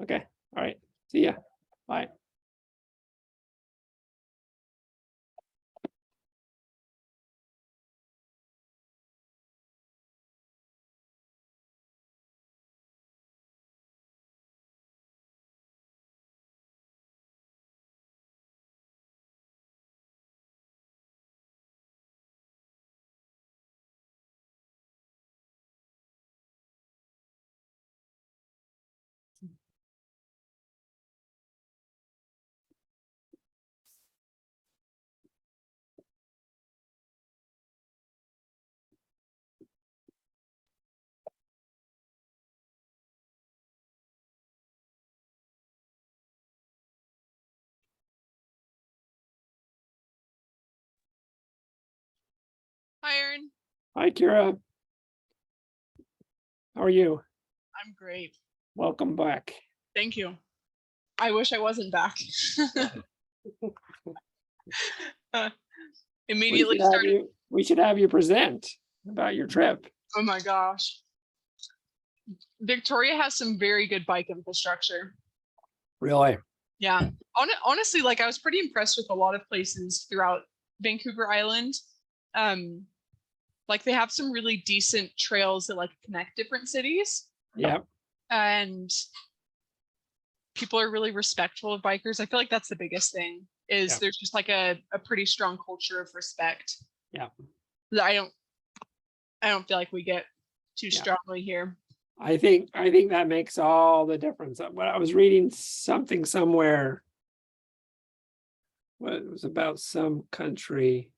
Okay. All right. See ya. Bye. Hi, Aaron. Hi, Kira. How are you? I'm great. Welcome back. Thank you. I wish I wasn't back. Immediately started. We should have you present about your trip. Oh my gosh. Victoria has some very good bike infrastructure. Really? Yeah. Honestly, like I was pretty impressed with a lot of places throughout Vancouver Island. Like they have some really decent trails that like connect different cities. Yep. And people are really respectful of bikers. I feel like that's the biggest thing is there's just like a pretty strong culture of respect. Yeah. That I don't feel like we get too strongly here. I think that makes all the difference. When I was reading something somewhere, well, it was about some country,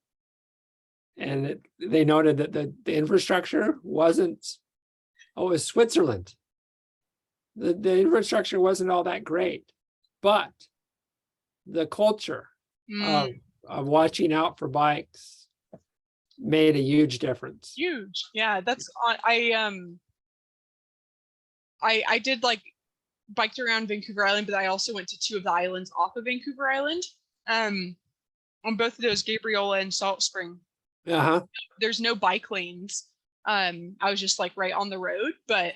and they noted that the infrastructure wasn't. Oh, it was Switzerland. The infrastructure wasn't all that great, but the culture of watching out for bikes made a huge difference. Huge, yeah. That's I did like biked around Vancouver Island, but I also went to two of the islands off of Vancouver Island. On both of those, Gabriola and Salt Spring. There's no bike lanes. I was just like right on the road, but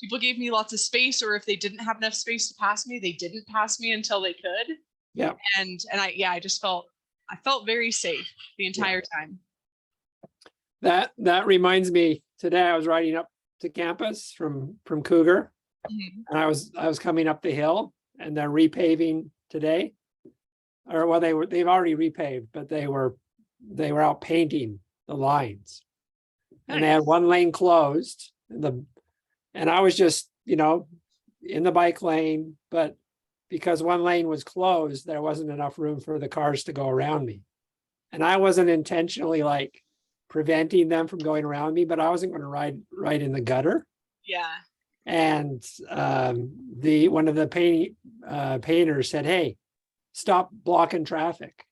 people gave me lots of space, or if they didn't have enough space to pass me, they didn't pass me until they could. Yeah. And I just felt very safe the entire time. That reminds me, today I was riding up to campus from Cougar, and I was coming up the hill, and they're repaving today. Or well, they've already repaved, but they were out painting the lines. Nice. And they had one lane closed, and I was just, in the bike lane, but because one lane was closed, there wasn't enough room for the cars to go around me. And I wasn't intentionally like preventing them from going around me, but I wasn't going to ride right in the gutter. Yeah. And one of the painters said, "Hey, stop blocking traffic."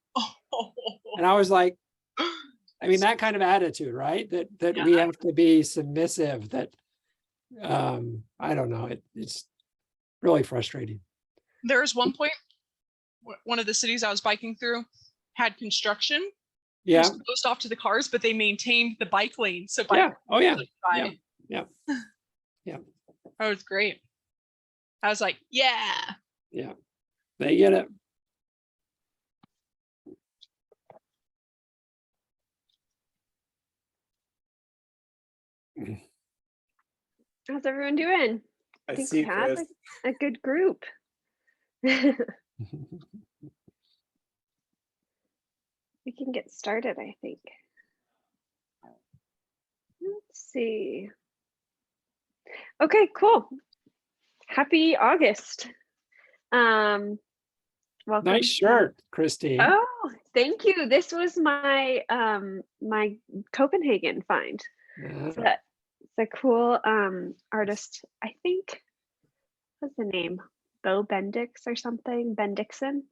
And I was like, I mean, that kind of attitude, right? That we have to be submissive, that I don't know, it's really frustrating. There was one point, one of the cities I was biking through had construction. It was closed off to the cars, but they maintained the bike lane. So yeah. That was great. I was like, yeah, they get it. How's everyone doing? I think see we have a good group. We can get started, I think. Let's see. Okay, cool. Happy August. Welcome. Nice shirt, Christine. Oh, thank you. This was my my Copenhagen find. So it's a cool artist. I think, what's the name? Bo Bendix or something. Bendixson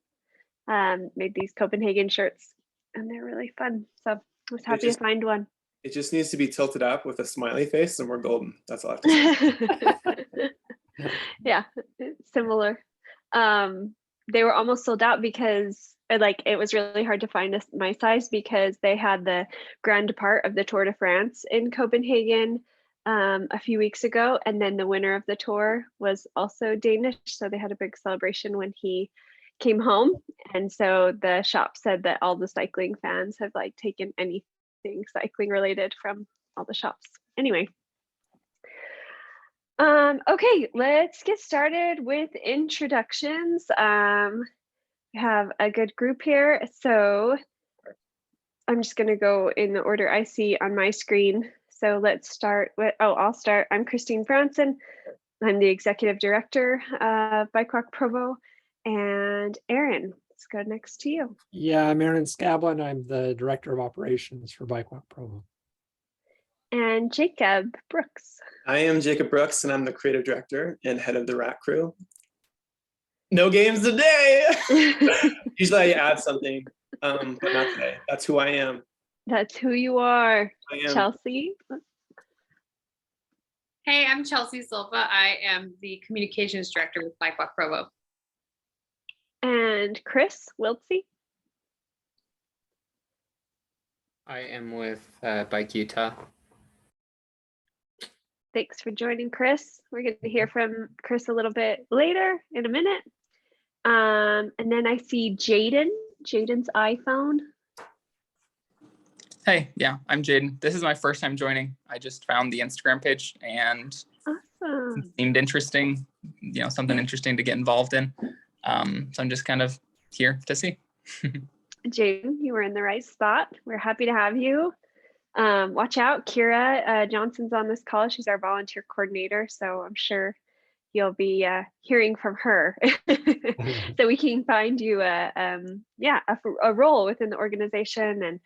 made these Copenhagen shirts, and they're really fun. So I was happy to find one. It just needs to be tilted up with a smiley face, and we're golden. That's all I have to say. Yeah, similar. They were almost sold out because it was really hard to find my size, because they had the Grand Depart of the Tour de France in Copenhagen a few weeks ago, and then the winner of the tour was also Danish, so they had a big celebration when he came home. And so the shop said that all the cycling fans have like taken anything cycling related from all the shops. Anyway, okay, let's get started with introductions. We have a good group here, so I'm just going to go in the order I see on my screen. So let's start with, I'll start. I'm Christine Franson. I'm the executive director of BikeWalk Provo. And Aaron, let's go next to you. Yeah, I'm Aaron Scablin. I'm the director of operations for BikeWalk Provo. And Jacob Brooks. I am Jacob Brooks, and I'm the creative director and head of the rack crew. No games today. Usually I add something, but not today. That's who I am. That's who you are. Chelsea. Hey, I'm Chelsea Silva. I am the communications director with BikeWalk Provo. And Chris Wiltsie. I am with Bike Utah. Thanks for joining, Chris. We're going to hear from Chris a little bit later in a minute. And then I see Jaden, Jaden's iPhone. Hey, yeah, I'm Jaden. This is my first time joining. I just found the Instagram page and Awesome. it seemed interesting, something interesting to get involved in. So I'm just kind of here to see. Jaden, you were in the right spot. We're happy to have you. Watch out, Kira Johnson's on this call. She's our volunteer coordinator, so I'm sure you'll be hearing from her so we can find you a role within the organization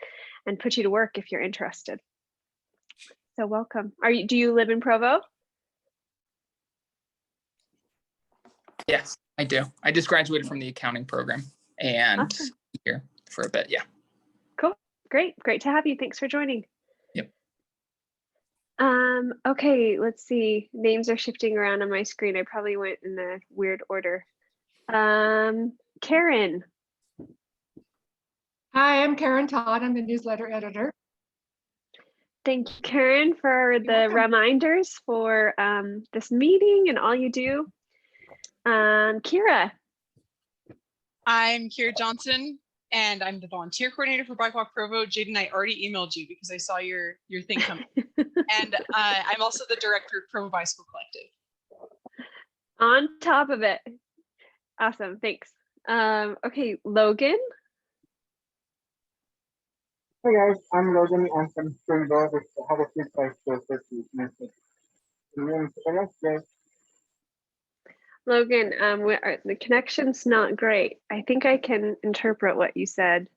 and put you to work if you're interested. So welcome. Do you live in Provo? Yes, I do. I just graduated from the accounting program and Awesome. Here for a bit. Yeah. Cool. Great to have you. Thanks for joining. Yep. Okay, let's see. Names are shifting around on my screen. I probably went in a weird order. Karen. Hi, I'm Karen Todd. I'm the newsletter editor. Thank you, Karen, for the reminders for this meeting and all you do. Kira. I'm Kira Johnson, and I'm the volunteer coordinator for BikeWalk Provo. Jaden, I already emailed you because I saw your thing coming. And I'm also the director of Provo Bicycle Collective. On top of it. Awesome, thanks. Okay, Logan. Hey guys, I'm Logan. I'm from Springville. I have a few sites to assist. Logan, the connection's not great. I think I can interpret what you said.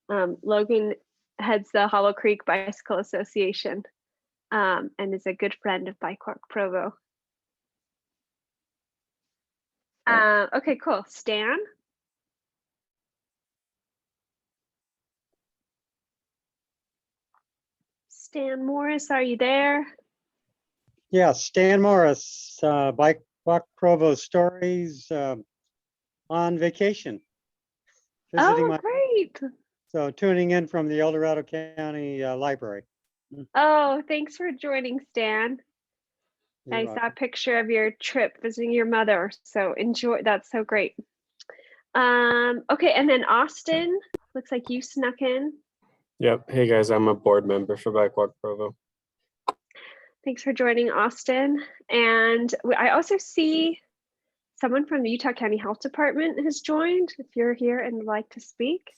Logan heads the Hollow Creek Bicycle Association and is a good friend of BikeWalk Provo. Okay, cool. Stan? Stan Morris, are you there? Yeah, Stan Morris, BikeWalk Provo Stories, on vacation. Great. So tuning in from the El Dorado County Library. Oh, thanks for joining, Stan. I saw a picture of your trip visiting your mother, so enjoy. That's so great. Okay, and then Austin, looks like you snuck in. Yep. Hey guys, I'm a board member for BikeWalk Provo. Thanks for joining, Austin. And I also see someone from the Utah County Health Department has joined. If you're here and would like to speak.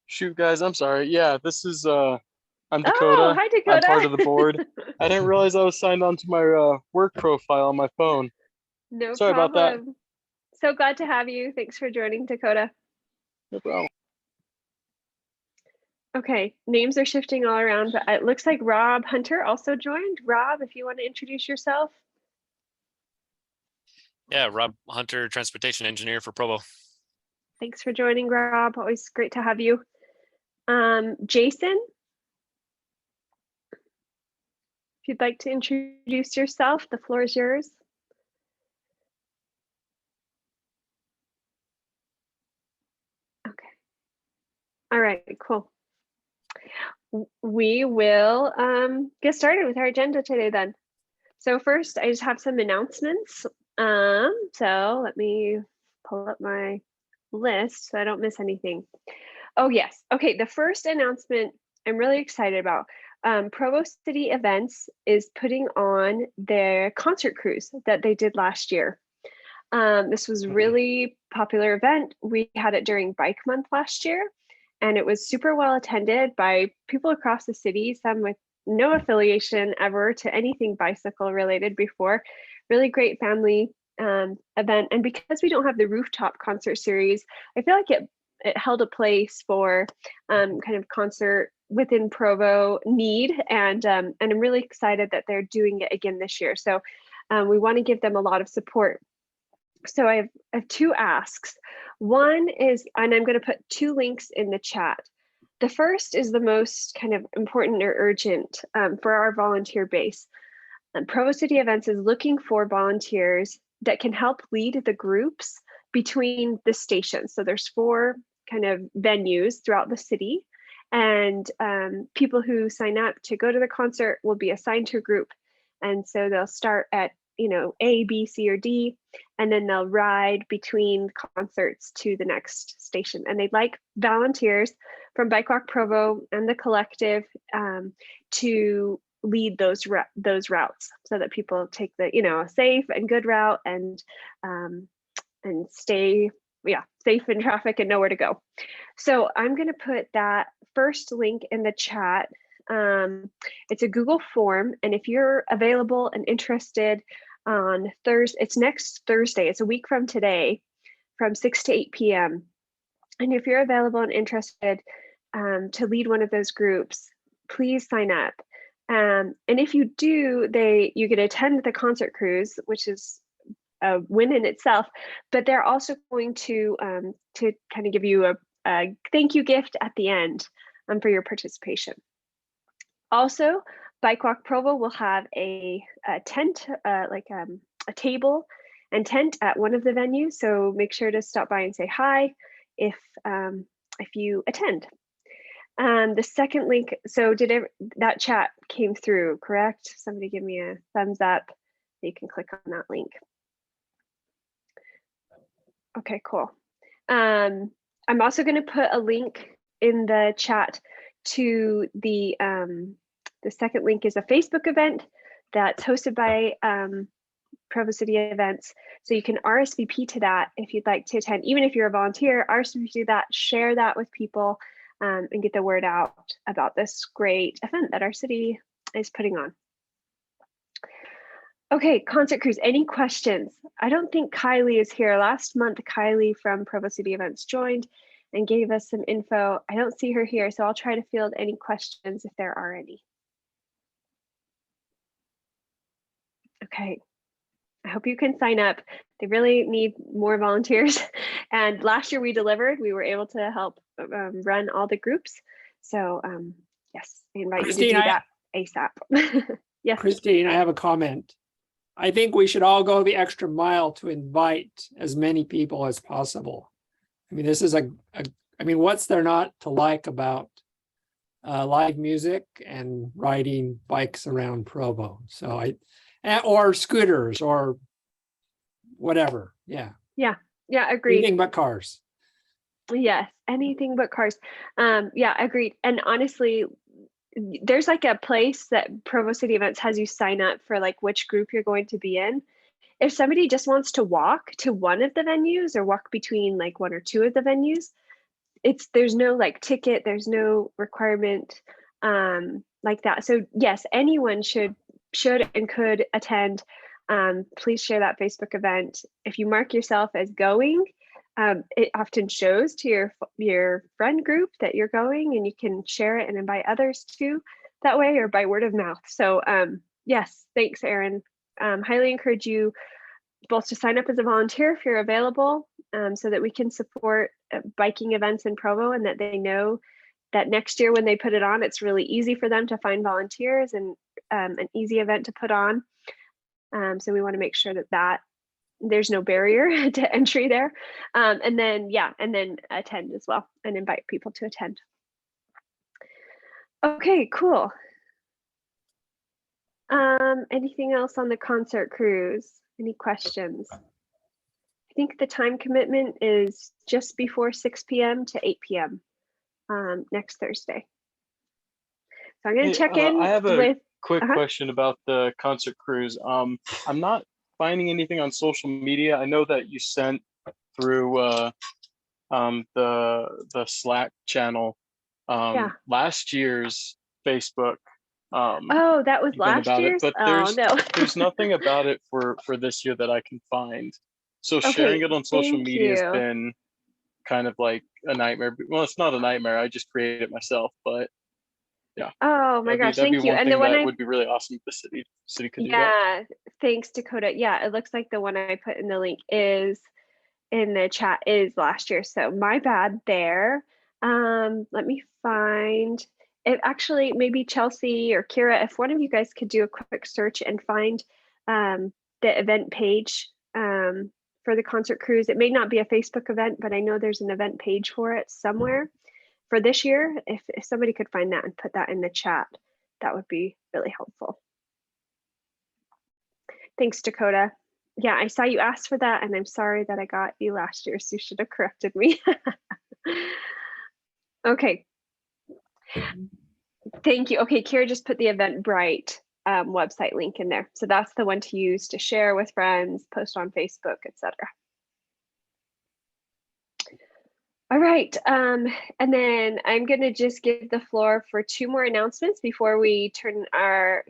Shoot, guys, I'm sorry. Yeah, this is I'm Dakota. Oh, hi, Dakota. I'm part of the board. I didn't realize I was signed on to my work profile on my phone. No Sorry problem. about that. So glad to have you. Thanks for joining, Dakota. No problem. Okay, names are shifting all around, but it looks like Rob Hunter also joined. Rob, if you want to introduce yourself. Yeah, Rob Hunter, transportation engineer for Provo. Thanks for joining, Rob. Always great to have you. Jason, if you'd like to introduce yourself, the floor is yours. Okay. All right, cool. we will get started with our agenda today then. So first, I just have some announcements. So let me pull up my list so I don't miss anything. Oh yes, okay, the first announcement I'm really excited about. Provo City Events is putting on their concert cruise that they did last year. This was a really popular event. We had it during Bike Month last year, and it was super well attended by people across the city, some with no affiliation ever to anything bicycle related before. Really great family event. And because we don't have the rooftop concert series, I feel like it held a place for kind of concert within Provo need. And I'm really excited that they're doing it again this year. So we want to give them a lot of support. So I have two asks. One is, and I'm going to put two links in the chat. The first is the most kind of important or urgent for our volunteer base. Provo City Events is looking for volunteers that can help lead the groups between the stations. So there's 4 kind of venues throughout the city, and people who sign up to go to the concert will be assigned to a group. And so they'll start at, you know, A, B, C, or D, and then they'll ride between concerts to the next station. And they'd like volunteers from BikeWalk Provo and the collective to lead those routes so that people take the, you know, a safe and good route and stay safe in traffic and know where to go. So I'm going to put that first link in the chat. It's a Google form, and if you're available and interested on Thursday, it's next Thursday, it's a week from today, from 6 to 8 p.m. And if you're available and interested to lead one of those groups, please sign up. And if you do, you get to attend the concert cruise, which is a win in itself, but they're also going to kind of give you a thank you gift at the end for your participation. Also, BikeWalk Provo will have a tent, like a table and tent at one of the venues. So make sure to stop by and say hi if you attend. The second link, so that chat came through, correct? Somebody give me a thumbs up. You can click on that link. Okay, cool. I'm also going to put a link in the chat to the second link is a Facebook event that's hosted by Provo City Events. So you can RSVP to that if you'd like to attend. Even if you're a volunteer, RSVP to that, share that with people and get the word out about this great event that our city is putting on. Okay, concert cruise, any questions? I don't think Kylie is here. Last month, Kylie from Provo City Events joined and gave us some info. I don't see her here, so I'll try to field any questions if there are any. Okay, I hope you can sign up. They really need more volunteers. And last year we delivered, we were able to help run all the groups. So yes, I invite you to do that ASAP. Yes. Christine, I have a comment. I think we should all go the extra mile to invite as many people as possible. I mean, this is I mean, what's there not to like about live music and riding bikes around Provo? So or scooters or whatever. Yeah. Yeah. Yeah. Agreed. Anything but cars. Yes. Anything but cars. Yeah. Agreed. And honestly, there's like a place that Provo City Events has you sign up for, like which group you're going to be in. If somebody just wants to walk to one of the venues or walk between like 1 or 2 of the venues, there's no like ticket, there's no requirement like that. So yes, anyone should and could attend. Please share that Facebook event. If you mark yourself as going, it often shows to your friend group that you're going, and you can share it and invite others too that way, or by word of mouth. So yes, thanks, Erin. Highly encourage you both to sign up as a volunteer if you're available, so that we can support biking events in Provo, and that they know that next year when they put it on, it's really easy for them to find volunteers and an easy event to put on. So we want to make sure that there's no barrier to entry there. And then attend as well and invite people to attend. Okay, cool. Anything else on the concert cruise? Any questions? I think the time commitment is just before 6 p.m. to 8 p.m. Next Thursday. So I'm going to check in I have a with quick question about the concert cruise. I'm not finding anything on social media. I know that you sent through the Slack channel last year's Facebook. Oh, that was event last about year's? it, but there's nothing about it for this year that I can find. So sharing it on social media has been kind of like a nightmare. Well, it's not a nightmare. I just created it myself, but yeah. Oh my gosh, thank you. And the one that would be really awesome if the city could do that. Thanks, Dakota. Yeah, it looks like the one I put in the link is in the chat is last year. So my bad there. Let me find it. Actually, maybe Chelsea or Kira, if one of you guys could do a quick search and find the event page for the concert cruise. It may not be a Facebook event, but I know there's an event page for it somewhere for this year. If somebody could find that and put that in the chat, that would be really helpful. Thanks, Dakota. Yeah, I saw you asked for that, and I'm sorry that I got you last year, so you should have corrected me. Okay. Thank you. Okay, Kira just put the Eventbrite website link in there. So that's the one to use to share with friends, post on Facebook, etc. All right, and then I'm going to just give the floor for 2 more announcements before we turn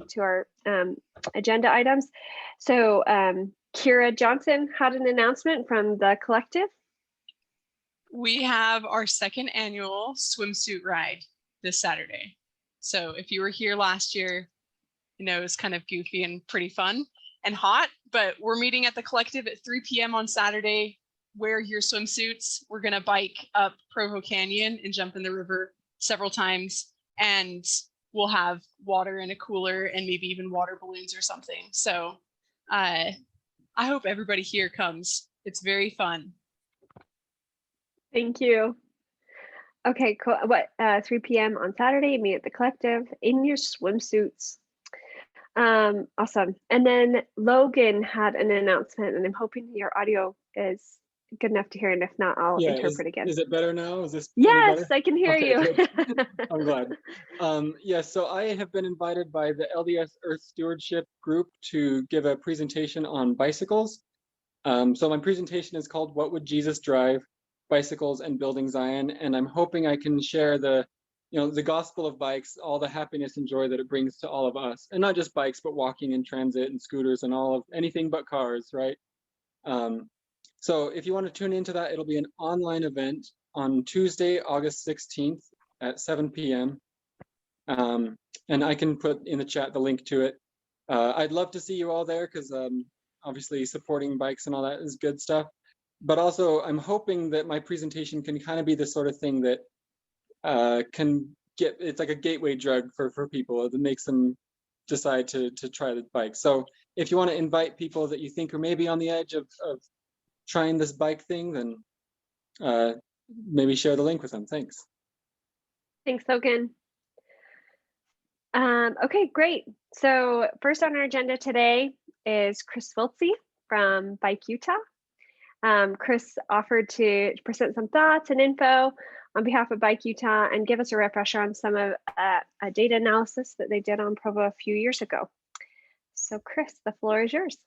to our agenda items. So Kira Johnson had an announcement from the collective. We have our 2nd annual swimsuit ride this Saturday. So if you were here last year, you know, it was kind of goofy and pretty fun and hot, but we're meeting at the collective at 3 p.m. on Saturday. Wear your swimsuits. We're going to bike up Provo Canyon and jump in the river several times. And we'll have water in a cooler and maybe even water balloons or something. So I hope everybody here comes. It's very fun. Thank you. Okay, cool. 3 p.m. on Saturday, meet at the collective in your swimsuits. Awesome. And then Logan had an announcement, and I'm hoping your audio is good enough to hear, and if not, I'll interpret again. Is it better now? Is this yes, better? I can hear you. I'm glad. Yes, so I have been invited by the LDS Earth Stewardship group to give a presentation on bicycles. So my presentation is called "What Would Jesus Drive? Bicycles and Building Zion," and I'm hoping I can share the gospel of bikes, all the happiness and joy that it brings to all of us, and not just bikes, but walking and transit and scooters and all of anything but cars, right? So if you want to tune into that, it'll be an online event on Tuesday, August 16th at 7 p.m. And I can put in the chat the link to it. I'd love to see you all there because obviously supporting bikes and all that is good stuff. But also I'm hoping that my presentation can kind of be the sort of thing that it's like a gateway drug for people that makes them decide to try the bike. So if you want to invite people that you think are maybe on the edge of trying this bike thing, then maybe share the link with them. Thanks. Thanks, Logan. Okay, great. So first on our agenda today is Chris Wiltsie from Bike Utah. Chris offered to present some thoughts and info on behalf of Bike Utah and give us a refresher on some of a data analysis that they did on Provo a few years ago. So Chris, the floor is yours.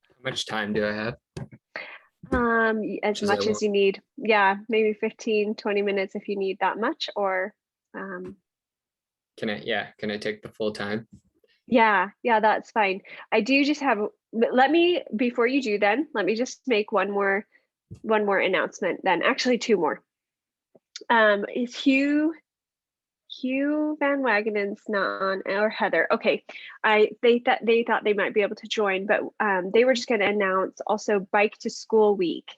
How much time do I have? As much as you need. Yeah, maybe 15, 20 minutes if you need that much, or can I take the full time? Yeah, that's fine. I do just have, before you do then, let me just make one more announcement then, actually 2 more. Is Hugh Van Wagenen's not on, or Heather? Okay, they thought they might be able to join, but they were just going to announce also Bike to School Week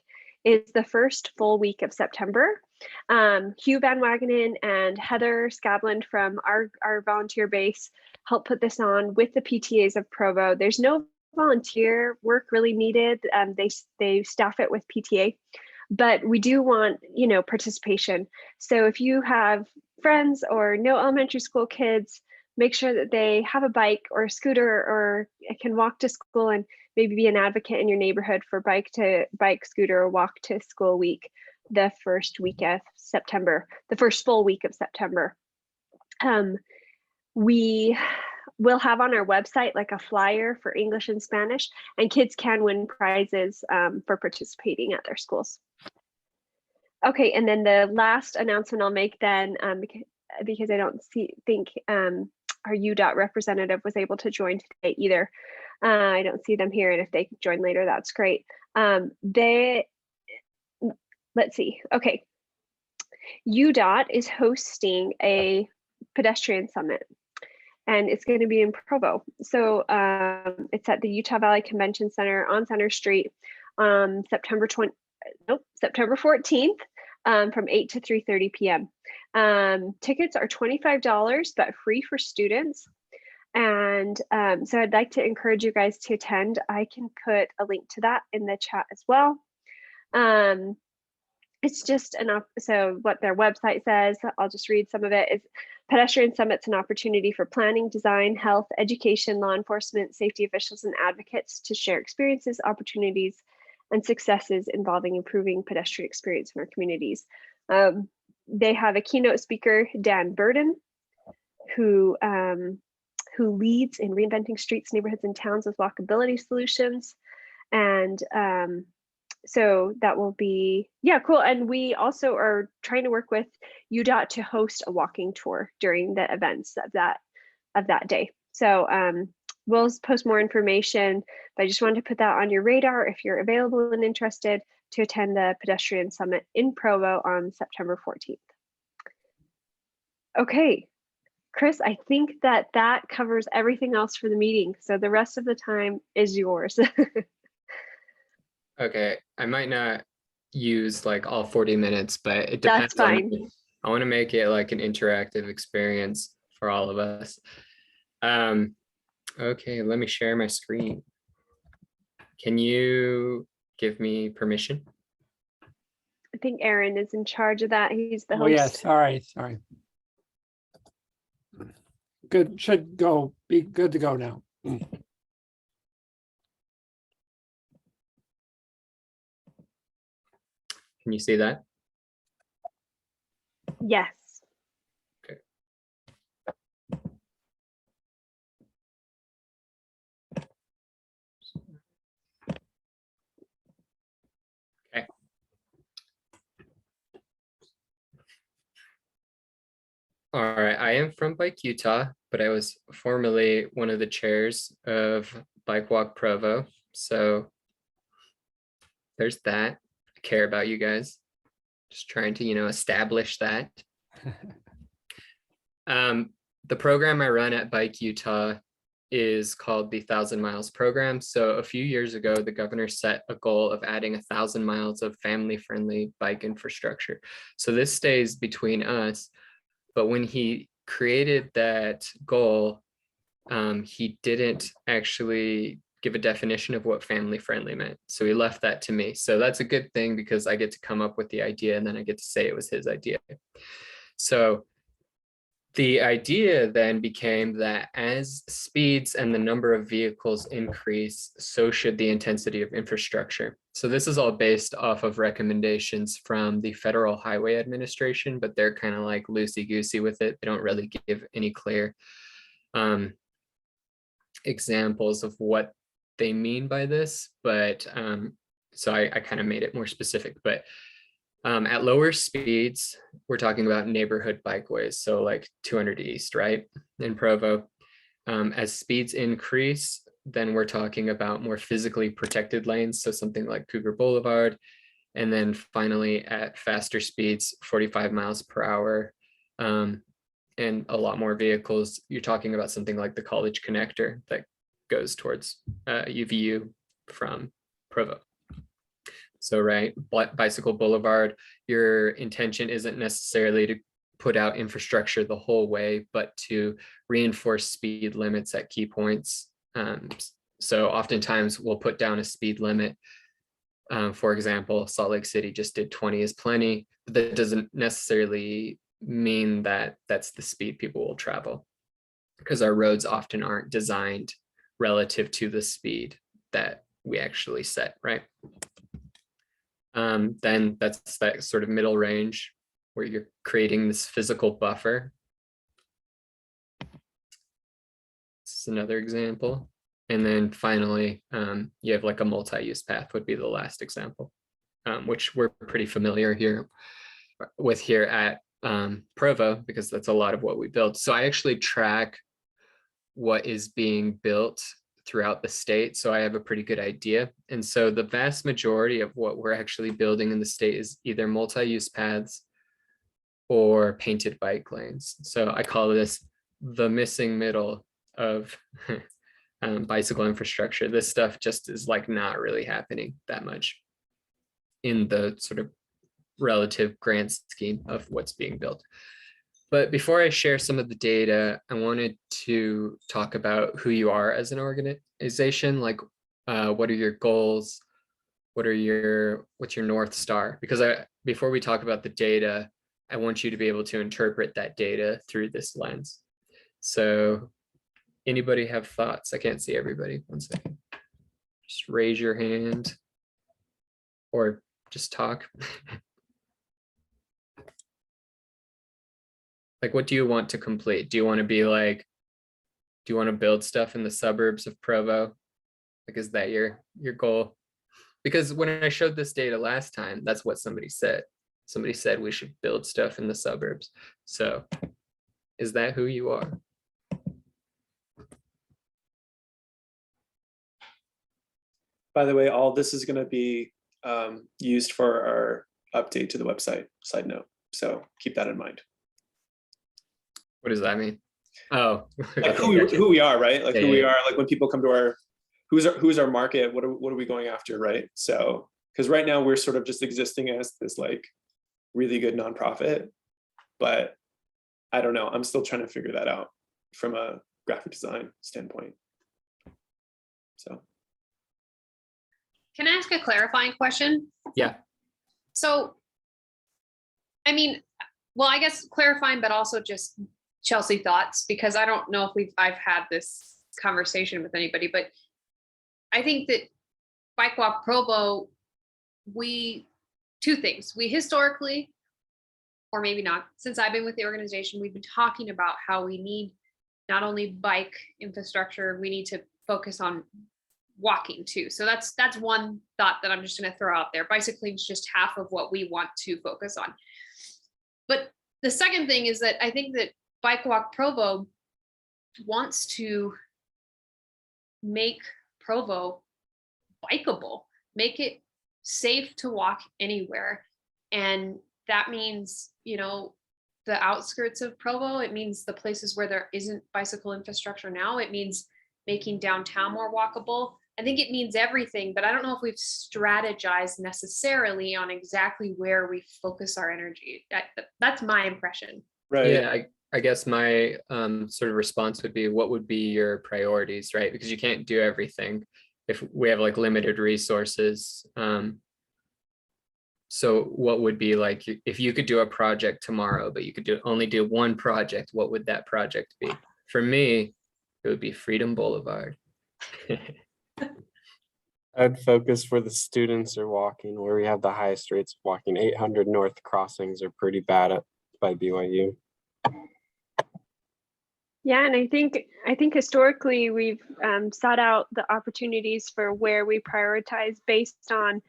is the first full week of September. Hugh Van Wagenen and Heather Scabland from our volunteer base helped put this on with the PTAs of Provo. There's no volunteer work really needed. They staff it with PTA, but we do want participation. So if you have friends or know elementary school kids, make sure that they have a bike or a scooter or can walk to school, and maybe be an advocate in your neighborhood for bike, scooter, or walk to school week the first week of September, the first full week of September. We will have on our website like a flyer for English and Spanish, and kids can win prizes for participating at their schools. Okay, and then the last announcement I'll make then, because I don't think our UDOT representative was able to join today either. I don't see them here, and if they can join later, that's great. Let's see. Okay, UDOT is hosting a pedestrian summit, and it's going to be in Provo. So it's at the Utah Valley Convention Center on Center Street on September 14th from 8 to 3:30 p.m. Tickets are $25, but free for students. And so I'd like to encourage you guys to attend. I can put a link to that in the chat as well. It's just enough. So what their website says, I'll just read some of it. Is Pedestrian Summit's an opportunity for planning, design, health, education, law enforcement, safety officials, and advocates to share experiences, opportunities, and successes involving improving pedestrian experience in our communities. They have a keynote speaker, Dan Burden, who leads in reinventing streets, neighborhoods, and towns with walkability solutions. And so that will be, yeah, cool. And we also are trying to work with UDOT to host a walking tour during the events of that day. So we'll post more information, but I just wanted to put that on your radar if you're available and interested to attend the Pedestrian Summit in Provo on September 14th. Okay, Chris, I think that covers everything else for the meeting. So the rest of the time is yours. Okay, I might not use like all 40 minutes, but it depends. That's fine. I want to make it like an interactive experience for all of us. Okay, let me share my screen. Can you give me permission? I think Aaron is in charge of that. He's the host. Oh, yes. Sorry. Good. Should go. Be good to go now. Can you see that? Yes. Okay. Okay. All right, I am from Bike Utah, but I was formerly one of the chairs of BikeWalk Provo. So there's that. I care about you guys. Just trying to, establish that. The program I run at Bike Utah is called the 1,000 Miles Program. So a few years ago, the governor set a goal of adding 1,000 miles of family-friendly bike infrastructure. So this stays between us. But when he created that goal, he didn't actually give a definition of what family-friendly meant. So he left that to me. So that's a good thing because I get to come up with the idea and then I get to say it was his idea. So the idea then became that as speeds and the number of vehicles increase, so should the intensity of infrastructure. So this is all based off of recommendations from the Federal Highway Administration, but they're kind of like loosey-goosey with it. They don't really give any clear examples of what they mean by this, but so I kind of made it more specific. But at lower speeds, we're talking about neighborhood bikeways, so like 200 East, right, in Provo. As speeds increase, then we're talking about more physically protected lanes, so something like Cougar Boulevard. And then finally, at faster speeds, 45 miles per hour, and a lot more vehicles, you're talking about something like the College Connector that goes towards UVU from Provo. So, right, Bicycle Boulevard, your intention isn't necessarily to put out infrastructure the whole way, but to reinforce speed limits at key points. So oftentimes we'll put down a speed limit. For example, Salt Lake City just did 20 is plenty, but that doesn't necessarily mean that that's the speed people will travel, because our roads often aren't designed relative to the speed that we actually set, right? Then that's that sort of middle range where you're creating this physical buffer. This is another example. And then finally, you have like a multi-use path would be the last example, which we're pretty familiar with here at Provo, because that's a lot of what we build. So I actually track what is being built throughout the state, so I have a pretty good idea. And so the vast majority of what we're actually building in the state is either multi-use paths or painted bike lanes. So I call this the missing middle of bicycle infrastructure. This stuff just is like not really happening that much in the sort of relative grand scheme of what's being built. But before I share some of the data, I wanted to talk about who you are as an organization. Like, what are your goals? What's your North Star? Because before we talk about the data, I want you to be able to interpret that data through this lens. So anybody have thoughts? I can't see everybody. One second. Just raise your hand or just talk. Like, what do you want to complete? Do you want to be like, do you want to build stuff in the suburbs of Provo? Like, is that your goal? Because when I showed this data last time, that's what somebody said. Somebody said we should build stuff in the suburbs. So is that who you are? By the way, all this is going to be used for our update to the website, side note. So keep that in mind. What does that mean? Oh, like who we are, right? Like who we are, like when people come to our, who's our market? What are we going after, right? So, because right now we're sort of just existing as this like really good nonprofit, but I don't know. I'm still trying to figure that out from a graphic design standpoint. So. Can I ask a clarifying question? Yeah. So, I mean, well, I guess clarifying, but also just Chelsea thoughts, because I don't know if I've had this conversation with anybody, but I think that BikeWalk Provo, two things. We historically, or maybe not, since I've been with the organization, we've been talking about how we need not only bike infrastructure, we need to focus on walking too. So that's one thought that I'm just going to throw out there. Bicycling is just half of what we want to focus on. But the second thing is that I think that BikeWalk Provo wants to make Provo bikeable, make it safe to walk anywhere. And that means, you know, the outskirts of Provo, it means the places where there isn't bicycle infrastructure now, it means making downtown more walkable. I think it means everything, but I don't know if we've strategized necessarily on exactly where we focus our energy. That's my impression. Right. Yeah, I guess my sort of response would be, what would be your priorities, right? Because you can't do everything if we have like limited resources. So what would be like, if you could do a project tomorrow, but you could only do one project, what would that project be? For me, it would be Freedom Boulevard. I'd focus where the students are walking, where we have the highest rates of walking. 800 North crossings are pretty bad by BYU. Yeah, and I think historically we've sought out the opportunities for where we prioritize based on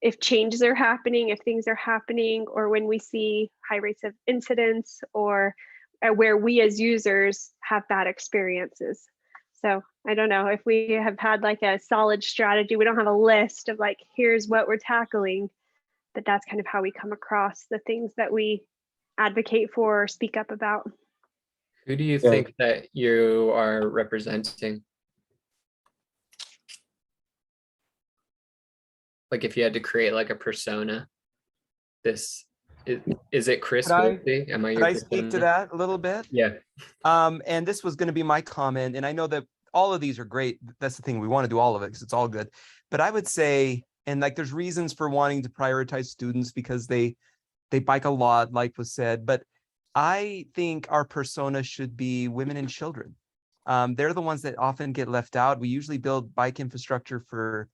if changes are happening, if things are happening, or when we see high rates of incidents, or where we as users have bad experiences. So I don't know if we have had like a solid strategy. We don't have a list of like, here's what we're tackling, but that's kind of how we come across the things that we advocate for or speak up about. Who do you think that you are representing? Like if you had to create like a persona, is it Chris Wiltsie? Could I speak to that a little bit? Yeah. And this was going to be my comment, and I know that all of these are great. That's the thing. We want to do all of it because it's all good. But I would say, and like there's reasons for wanting to prioritize students because they bike a lot, like was said, but I think our persona should be women and children. They're the ones that often get left out. We usually build bike infrastructure for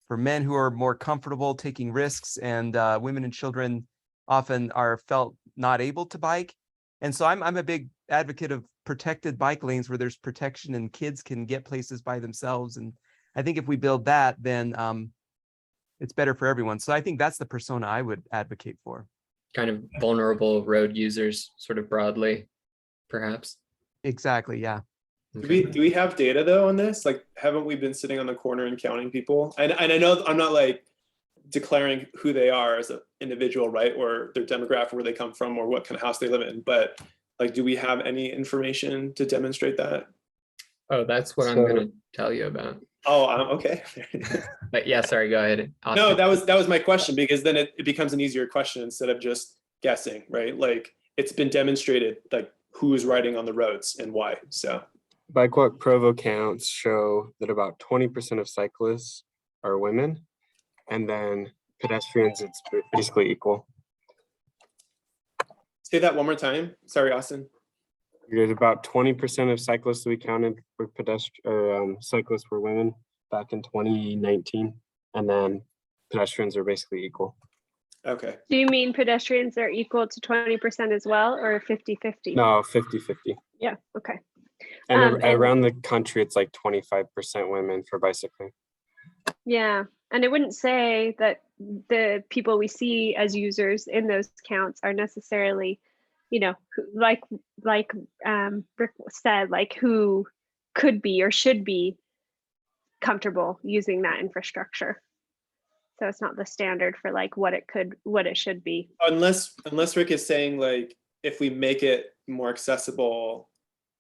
men who are more comfortable taking risks, and women and children often are felt not able to bike. And so I'm a big advocate of protected bike lanes where there's protection and kids can get places by themselves. And I think if we build that, then it's better for everyone. So I think that's the persona I would advocate for. Kind of vulnerable road users, sort of broadly, perhaps. Exactly, yeah. Okay. Do we have data though on this? Like, haven't we been sitting on the corner and counting people? And I know I'm not like declaring who they are as an individual, right? Or their demographic, where they come from, or what kind of house they live in. But like, do we have any information to demonstrate that? Oh, that's what I'm going to tell you about. Oh, okay. But yeah, sorry, go ahead. No, that was my question, because then it becomes an easier question instead of just guessing, right? Like, it's been demonstrated, like, who's riding on the roads and why. So BikeWalk Provo counts show that about 20% of cyclists are women, and then pedestrians, it's basically equal. Say that one more time. Sorry, Austin. There's about 20% of cyclists we counted for cyclists were women back in 2019, and then pedestrians are basically equal. Okay. Do you mean pedestrians are equal to 20% as well, or 50-50? No, 50-50. Yeah, okay. And around the country, it's like 25% women for bicycling. Yeah, and it wouldn't say that the people we see as users in those counts are necessarily, you know, like Rick said, like who could be or should be comfortable using that infrastructure. So it's not the standard for like what it should be. Unless Rick is saying, like, if we make it more accessible,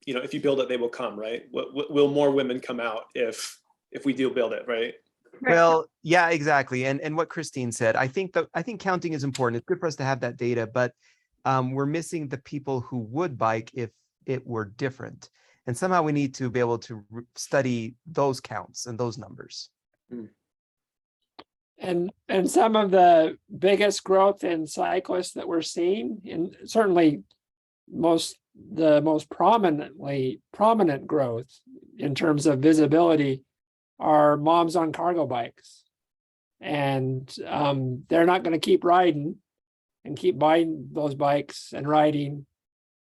you know, if you build it, they will come, right? Will more women come out if we do build it, right? Well, yeah, exactly. And what Christine said, I think counting is important. It's good for us to have that data, but we're missing the people who would bike if it were different. And somehow we need to be able to study those counts and those numbers. And some of the biggest growth in cyclists that we're seeing, and certainly the most prominent growth in terms of visibility, are moms on cargo bikes. And they're not going to keep riding and keep buying those bikes and riding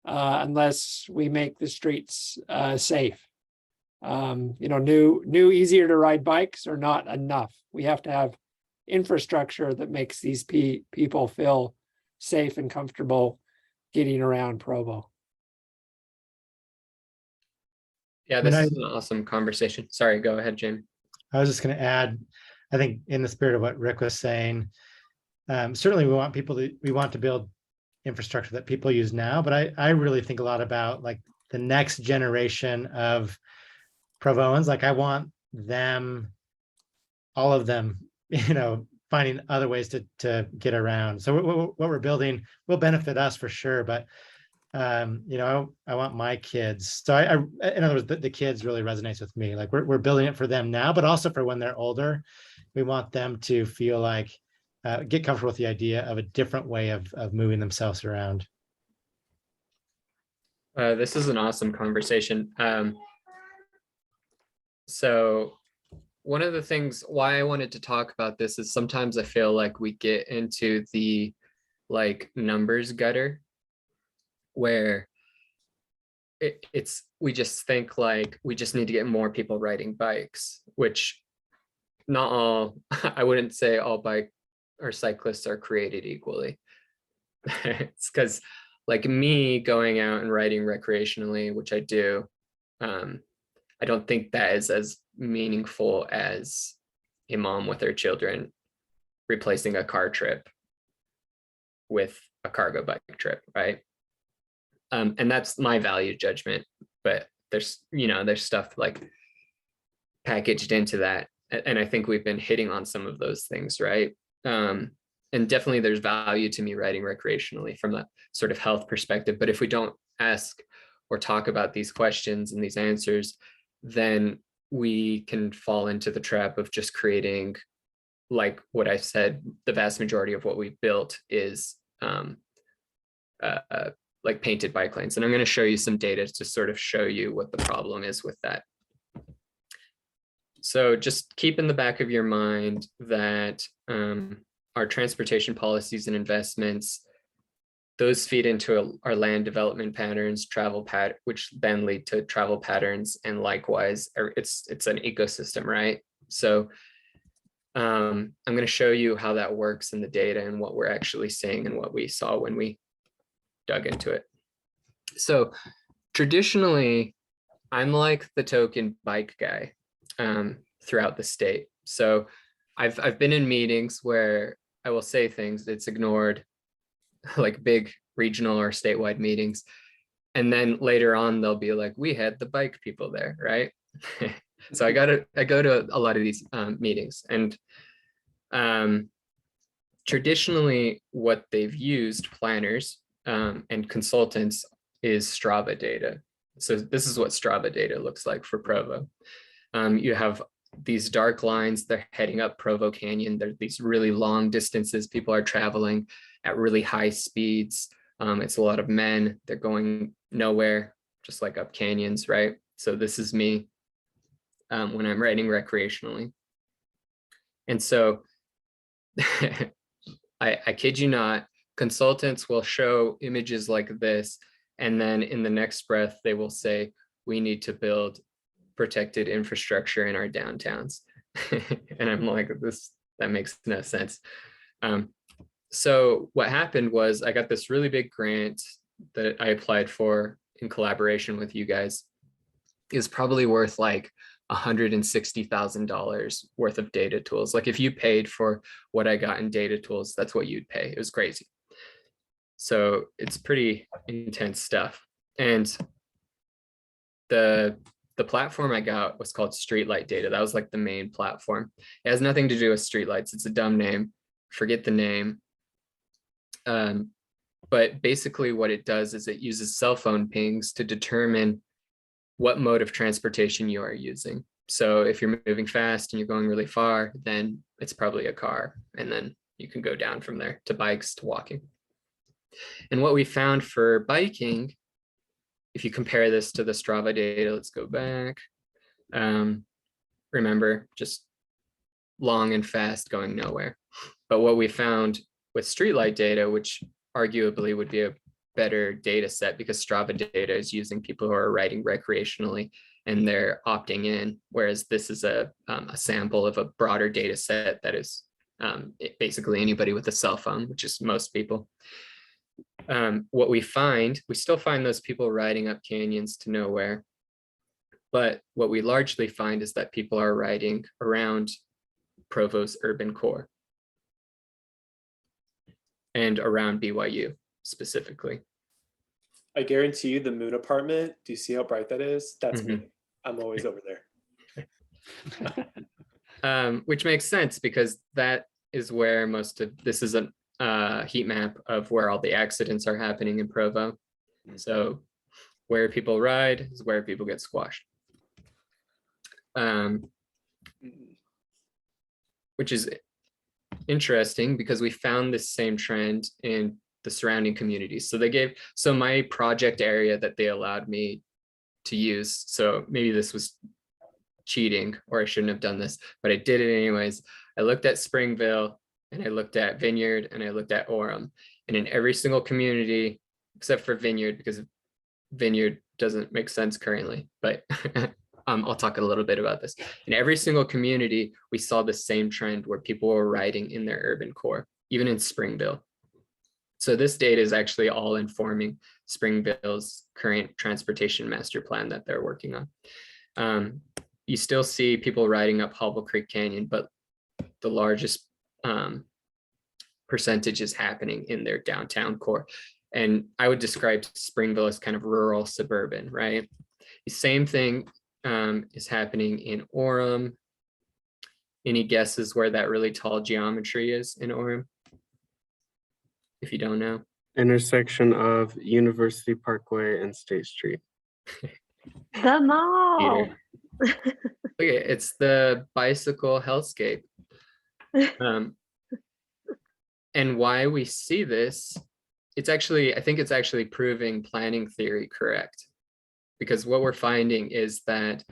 unless we make the streets safe. You know, new easier to ride bikes are not enough. We have to have infrastructure that makes these people feel safe and comfortable getting around Provo. Yeah, this is an awesome conversation. Sorry, go ahead, Jamie. I was just going to add, I think in the spirit of what Rick was saying, certainly we want to build infrastructure that people use now, but I really think a lot about like the next generation of Provoans. Like I want them, all of them, you know, finding other ways to get around. So what we're building will benefit us for sure, but you know, I want my kids. So in other words, the kids really resonates with me. Like we're building it for them now, but also for when they're older. We want them to feel like, get comfortable with the idea of a different way of moving themselves around. This is an awesome conversation. So one of the things why I wanted to talk about this is sometimes I feel like we get into the like numbers gutter, where we just think like we just need to get more people riding bikes, which not all, I wouldn't say all bike or cyclists are created equally. It's because like me going out and riding recreationally, which I do, I don't think that is as meaningful as a mom with her children replacing a car trip with a cargo bike trip, right? And that's my value judgment, but there's stuff like packaged into that. And I think we've been hitting on some of those things, right? And definitely there's value to me riding recreationally from that sort of health perspective. But if we don't ask or talk about these questions and these answers, then we can fall into the trap of just creating, like what I said, the vast majority of what we've built is like painted bike lanes. And I'm going to show you some data to sort of show you what the problem is with that. So just keep in the back of your mind that our transportation policies and investments, those feed into our land development patterns, which then lead to travel patterns, and likewise, it's an ecosystem, right? So I'm going to show you how that works in the data and what we're actually seeing and what we saw when we dug into it. So traditionally, I'm like the token bike guy throughout the state. So I've been in meetings where I will say things that's ignored, like big regional or statewide meetings. And then later on, they'll be like, we had the bike people there, right? So I go to a lot of these meetings, and traditionally what they've used, planners and consultants, is Strava data. So this is what Strava data looks like for Provo. You have these dark lines, they're heading up Provo Canyon. There's these really long distances people are traveling at really high speeds. It's a lot of men, they're going nowhere, just like up canyons, right? So this is me when I'm riding recreationally. And so I kid you not, consultants will show images like this, and then in the next breath, they will say, we need to build protected infrastructure in our downtowns. And I'm like, that makes no sense. So what happened was I got this really big grant that I applied for in collaboration with you guys. It was probably worth like $160,000 worth of data tools. Like if you paid for what I got in data tools, that's what you'd pay. It was crazy. So it's pretty intense stuff. And the platform I got was called Streetlight Data. That was like the main platform. It has nothing to do with streetlights. It's a dumb name. Forget the name. But basically what it does is it uses cell phone pings to determine what mode of transportation you are using. So if you're moving fast and you're going really far, then it's probably a car. And then you can go down from there to bikes, to walking. And what we found for biking, if you compare this to the Strava data, let's go back. Remember, just long and fast going nowhere. But what we found with streetlight data, which arguably would be a better data set because Strava data is using people who are riding recreationally and they're opting in, whereas this is a sample of a broader data set that is basically anybody with a cell phone, which is most people. What we still find those people riding up canyons to nowhere, but what we largely find is that people are riding around Provo's urban core and around BYU specifically. I guarantee you the moon apartment, do you see how bright that is? That's Mhm. me. I'm always over there. Which makes sense because that is where this is a heat map of where all the accidents are happening in Provo. So where people ride is where people get squashed. Which is interesting because we found this same trend in the surrounding communities. So my project area that they allowed me to use, so maybe this was cheating or I shouldn't have done this, but I did it anyways. I looked at Springville and I looked at Vineyard and I looked at Orem, and in every single community except for Vineyard, because Vineyard doesn't make sense currently, but I'll talk a little bit about this. In every single community, we saw the same trend where people were riding in their urban core, even in Springville. So this data is actually all informing Springville's current transportation master plan that they're working on. You still see people riding up Hobble Creek Canyon, but the largest percentage is happening in their downtown core. And I would describe Springville as kind of rural suburban, right? The same thing is happening in Orem. Any guesses where that really tall geometry is in Orem? If you don't know. Intersection of University Parkway and State Street. The mall. Okay, it's the bicycle hellscape. And why we see this I think it's actually proving planning theory correct, because what we're finding is that,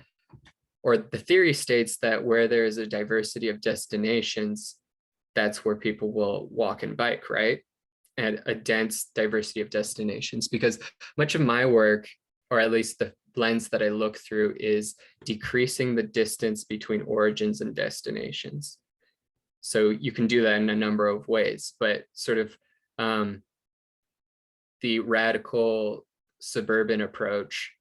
or the theory states that where there is a diversity of destinations, that's where people will walk and bike, right? And a dense diversity of destinations, because much of my work, or at least the lens that I look through, is decreasing the distance between origins and destinations. So you can do that in a number of ways, but sort of the radical suburban approach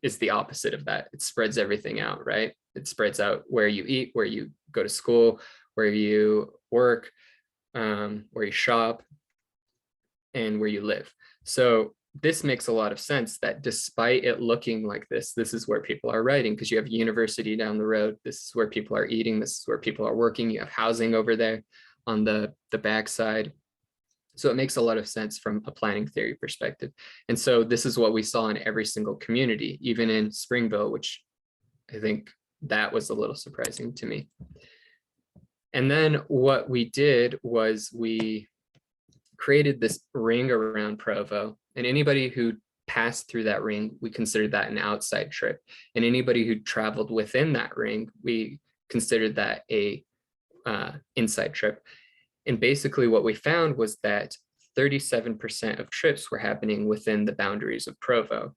is the opposite of that. It spreads everything out, right? It spreads out where you eat, where you go to school, where you work, where you shop, and where you live. So this makes a lot of sense that despite it looking like this is where people are riding, because you have university down the road. This is where people are eating. This is where people are working. You have housing over there on the backside. So it makes a lot of sense from a planning theory perspective. And so this is what we saw in every single community, even in Springville, which I think that was a little surprising to me. And then what we did was we created this ring around Provo, and anybody who passed through that ring, we considered that an outside trip. And anybody who traveled within that ring, we considered that a inside trip. And basically what we found was that 37% of trips were happening within the boundaries of Provo.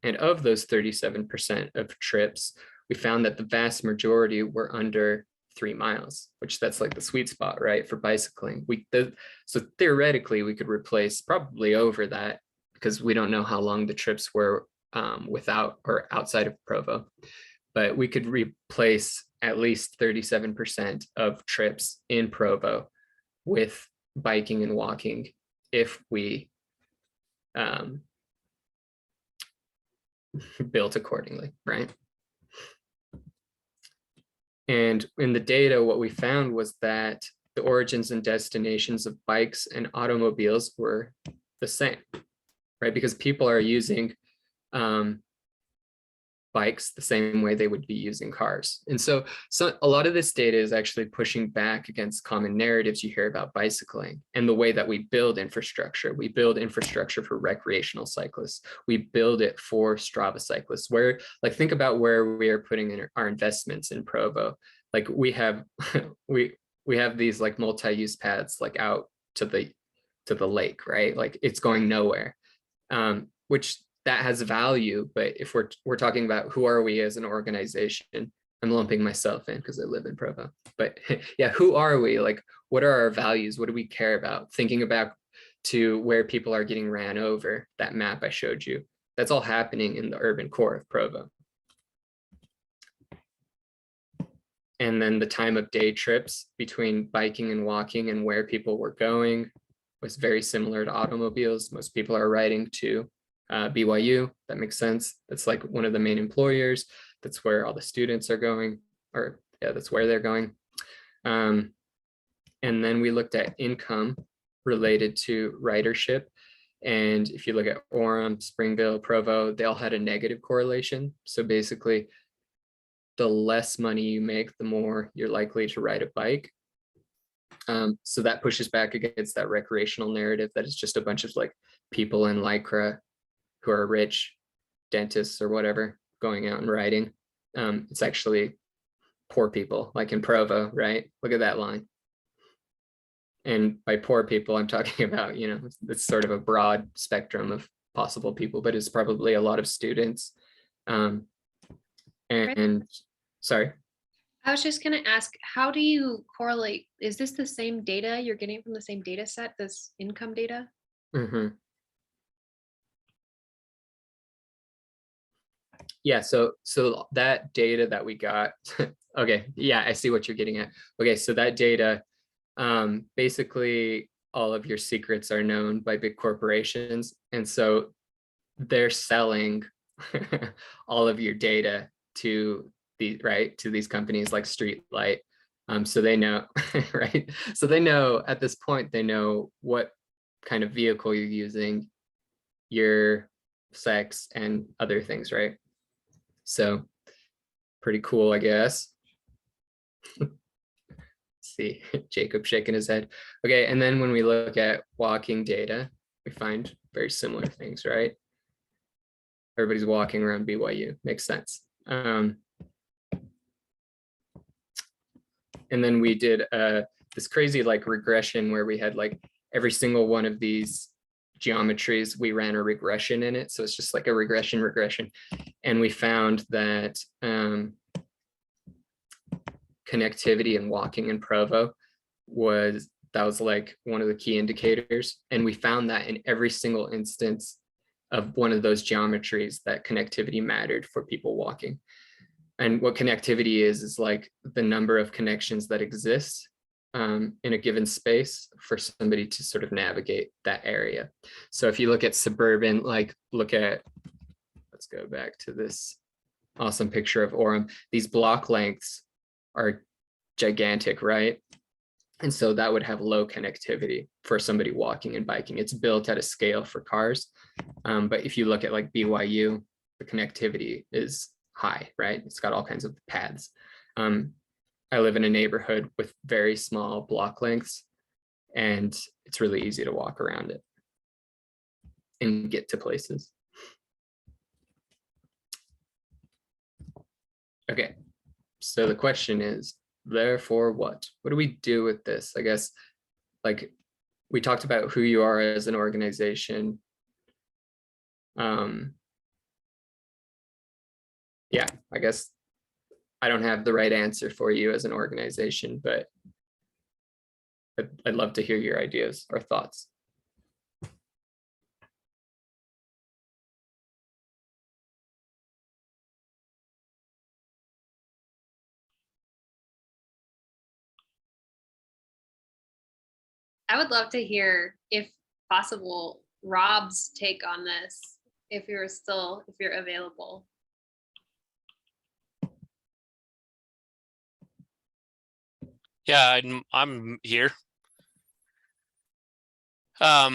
And of those 37% of trips, we found that the vast majority were under 3 miles, which that's like the sweet spot, right, for bicycling. So theoretically, we could replace probably over that, because we don't know how long the trips were without or outside of Provo, but we could replace at least 37% of trips in Provo with biking and walking if we built accordingly, right? And in the data, what we found was that the origins and destinations of bikes and automobiles were the same, right? Because people are using bikes the same way they would be using cars. And so a lot of this data is actually pushing back against common narratives you hear about bicycling and the way that we build infrastructure. We build infrastructure for recreational cyclists. We build it for Strava cyclists. Where, like, think about where we are putting in our investments in Provo. Like we have we have these like multi-use paths like out to the lake, right? Like it's going nowhere, which that has value. But if we're talking about who are we as an organization, I'm lumping myself in because I live in Provo. But yeah, who are we? Like, what are our values? What do we care about? Thinking about to where people are getting ran over, that map I showed you, that's all happening in the urban core of Provo. And then the time of day trips between biking and walking and where people were going was very similar to automobiles. Most people are riding to BYU. That makes sense. That's like one of the main employers. That's where all the students are going, or yeah, that's where they're going. And then we looked at income related to ridership. And if you look at Orem, Springville, Provo, they all had a negative correlation. So basically, the less money you make, the more you're likely to ride a bike. So that pushes back against that recreational narrative that is just a bunch of like people in Lycra who are rich, dentists or whatever, going out and riding. It's actually poor people, like in Provo, right? Look at that line. And by poor people, I'm talking about, you know, it's sort of a broad spectrum of possible people, but it's probably a lot of students. And sorry. I was just going to ask, how do you correlate? Is this the same data you're getting from the same data set, this income data? Mm-hmm. Yeah, so that data that we got, okay, yeah, I see what you're getting at. Okay, so that data, basically all of your secrets are known by big corporations. And so they're selling all of your data to these companies like Streetlight. So they know, right? So they know at this point, they know what kind of vehicle you're using, your sex and other things, right? So pretty cool, I guess. See, Jacob shaking his head. Okay, and then when we look at walking data, we find very similar things, right? Everybody's walking around BYU, makes sense. And then we did this crazy like regression where we had like every single one of these geometries, we ran a regression in it. So it's just like a regression. And we found that connectivity and walking in Provo was like one of the key indicators. And we found that in every single instance of one of those geometries that connectivity mattered for people walking. And what connectivity is like the number of connections that exist in a given space for somebody to sort of navigate that area. So if you look at suburban, like let's go back to this awesome picture of Orem. These block lengths are gigantic, right? And so that would have low connectivity for somebody walking and biking. It's built at a scale for cars. But if you look at like BYU, the connectivity is high, right? It's got all kinds of paths. I live in a neighborhood with very small block lengths, and it's really easy to walk around it and get to places. Okay, so the question is, therefore what? What do we do with this? I guess, like, we talked about who you are as an organization. Yeah, I guess I don't have the right answer for you as an organization, but I'd love to hear your ideas or thoughts. I would love to hear, if possible, Rob's take on this, if you're available. Yeah, I'm here. Yeah,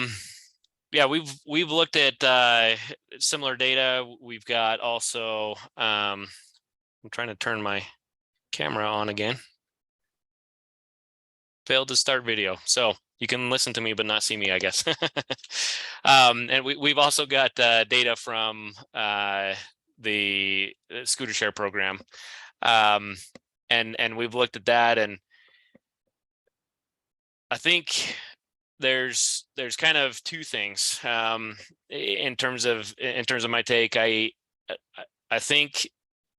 we've looked at similar data. We've got also I'm trying to turn my camera on again. Failed to start video, so you can listen to me but not see me, I guess. And we've also got data from the scooter share program, and we've looked at that, and I think there's kind of two things in terms of my take. I think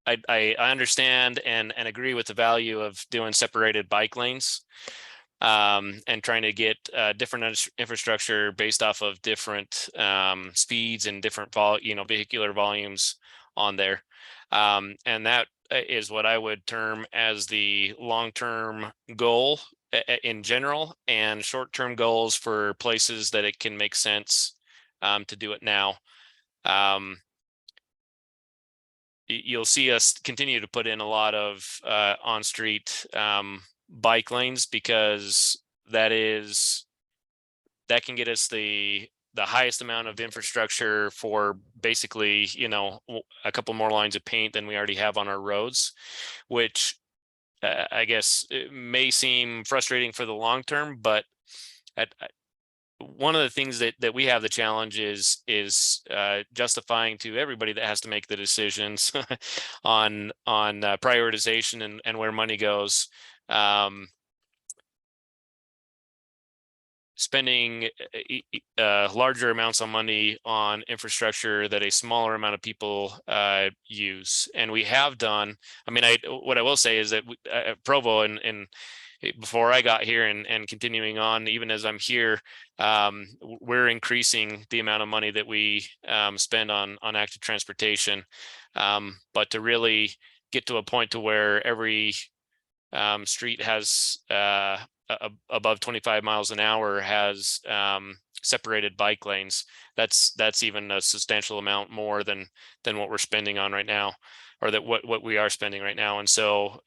I understand and agree with the value of doing separated bike lanes, and trying to get different infrastructure based off of different speeds and different vehicular volumes on there, and that is what I would term as the long-term goal in general, and short-term goals for places that it can make sense to do it now. You'll see us continue to put in a lot of on-street bike lanes, because that can get us the highest amount of infrastructure for basically, a couple more lines of paint than we already have on our roads, which I guess it may seem frustrating for the long term, but one of the things that we have the challenge is justifying to everybody that has to make the decisions on prioritization and where money goes. Spending larger amounts of money on infrastructure that a smaller amount of people use, and we have done. I mean, what I will say is that Provo and before I got here and continuing on, even as I'm here, we're increasing the amount of money that we spend on active transportation, but to really get to a point to where every street has above 25 miles an hour has separated bike lanes. That's even a substantial amount more than what we're spending on right now, or that what we are spending right now. And so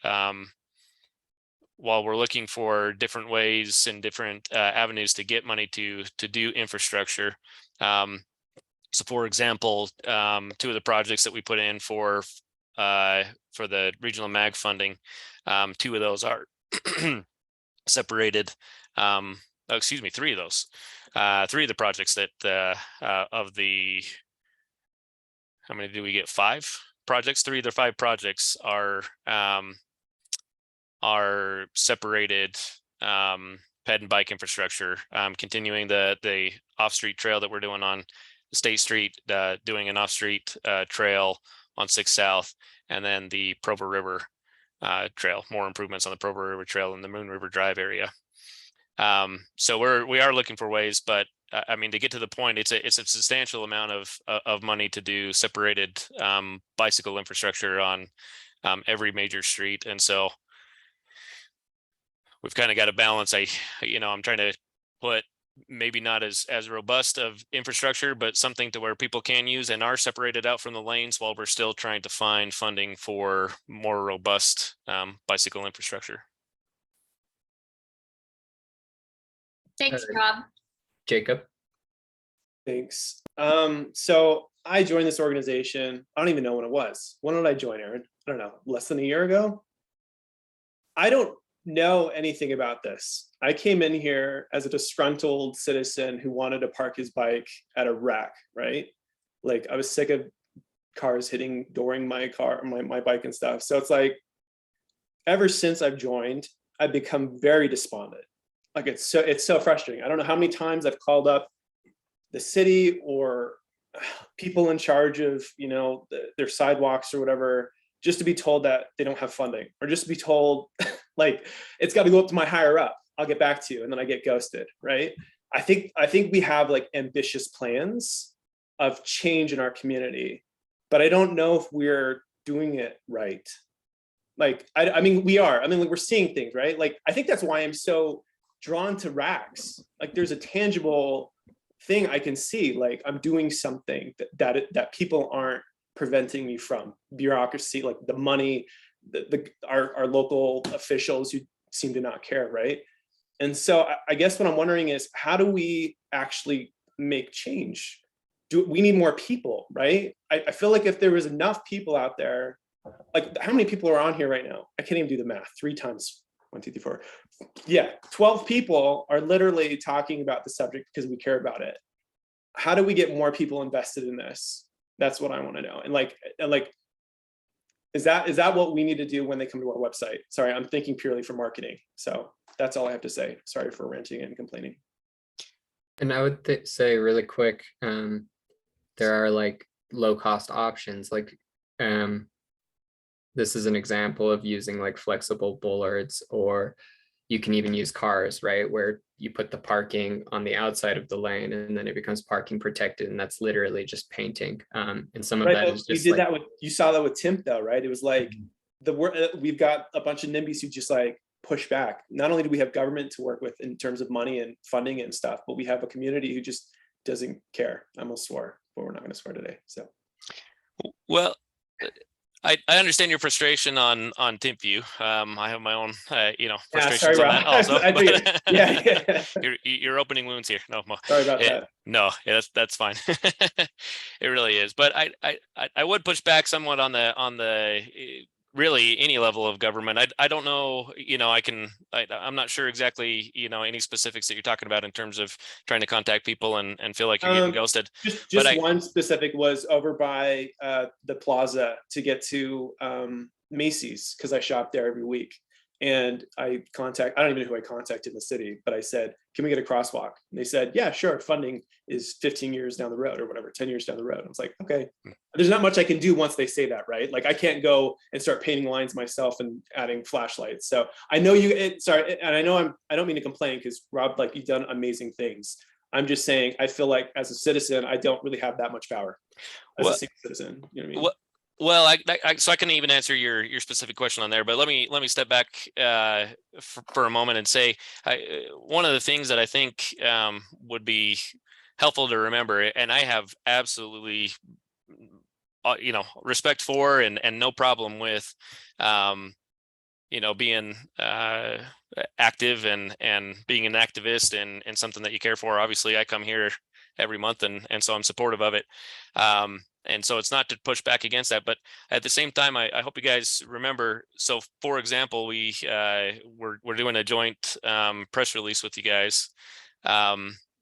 while we're looking for different ways and different avenues to get money to do infrastructure, so for example, two of the projects that we put in for the regional MAG funding, two of those are separated three of those. Three of the projects that of the, how many do we get? 5 projects. 3 of the 5 projects are separated ped and bike infrastructure. Continuing the off-street trail that we're doing on State Street, doing an off-street trail on 6 South, and then the Provo River trail, more improvements on the Provo River trail in the Moon River Drive area. So we are looking for ways, but I mean, to get to the point, it's a substantial amount of money to do separated bicycle infrastructure on every major street. And so we've kind of got to balance. I'm trying to put maybe not as robust of infrastructure, but something to where people can use and are separated out from the lanes, while we're still trying to find funding for more robust bicycle infrastructure. Thanks, Rob. Jacob. Thanks. So I joined this organization. I don't even know when it was. When did I join, Aaron? I don't know, less than a year ago. I don't know anything about this. I came in here as a disgruntled citizen who wanted to park his bike at a rack, right? Like, I was sick of cars dooring my car, my bike and stuff. So it's like, ever since I've joined, I've become very despondent. Like, it's so frustrating. I don't know how many times I've called up the city or people in charge of, their sidewalks or whatever, just to be told that they don't have funding, or just to be told like, it's got to go up to my higher up, I'll get back to you, and then I get ghosted, right? I think we have like ambitious plans of change in our community, but I don't know if we're doing it right. Like, I mean, we are. I mean, like, we're seeing things, right? Like, I think that's why I'm so drawn to racks. Like, there's a tangible thing I can see. Like, I'm doing something that people aren't preventing me from. Bureaucracy, like the money, our local officials who seem to not care, right? And so I guess what I'm wondering is, how do we actually make change? We need more people, right? I feel like if there was enough people out there, like, how many people are on here right now? I can't even do the math. 3 times 1, 2, 3, 4. Yeah, 12 people are literally talking about the subject because we care about it. How do we get more people invested in this? That's what I want to know. And like, is that what we need to do when they come to our website? Sorry, I'm thinking purely for marketing. So that's all I have to say. Sorry for ranting and complaining. And I would say really quick, there are like low cost options. Like, this is an example of using like flexible bollards, or you can even use cars, right? Where you put the parking on the outside of the lane and then it becomes parking protected. And that's literally just painting. And some of that is just you saw that with Timp though, right? It was like, we've got a bunch of NIMBYs who just like push back. Not only do we have government to work with in terms of money and funding and stuff, but we have a community who just doesn't care. I almost swore, but we're not going to swear today. So, well, I understand your frustration on TimpView. I have my own, frustrations on that also. You're opening wounds here. No, sorry about that. No, yeah, that's fine. It really is. But I would push back somewhat on the really any level of government. I don't know. I'm not sure exactly. Any specifics that you're talking about in terms of trying to contact people and feel like you're getting ghosted. Just one specific was over by the plaza to get to Macy's, because I shop there every week. And I don't even know who I contacted in the city, but I said, can we get a crosswalk? And they said, yeah, sure. Funding is 15 years down the road or whatever, 10 years down the road. I was like, okay, there's not much I can do once they say that, right? Like, I can't go and start painting lines myself and adding flashlights. So I know and I know I don't mean to complain, because Rob, like, you've done amazing things. I'm just saying, I feel like as a citizen, I don't really have that much power as a single citizen. You know what I mean? Well, so I can even answer your specific question on there, but let me step back for a moment and say, one of the things that I think would be helpful to remember, and I have absolutely respect for and no problem with being active and being an activist and something that you care for. Obviously, I come here every month and so I'm supportive of it. And so it's not to push back against that, but at the same time, I hope you guys remember. So for example, we're doing a joint press release with you guys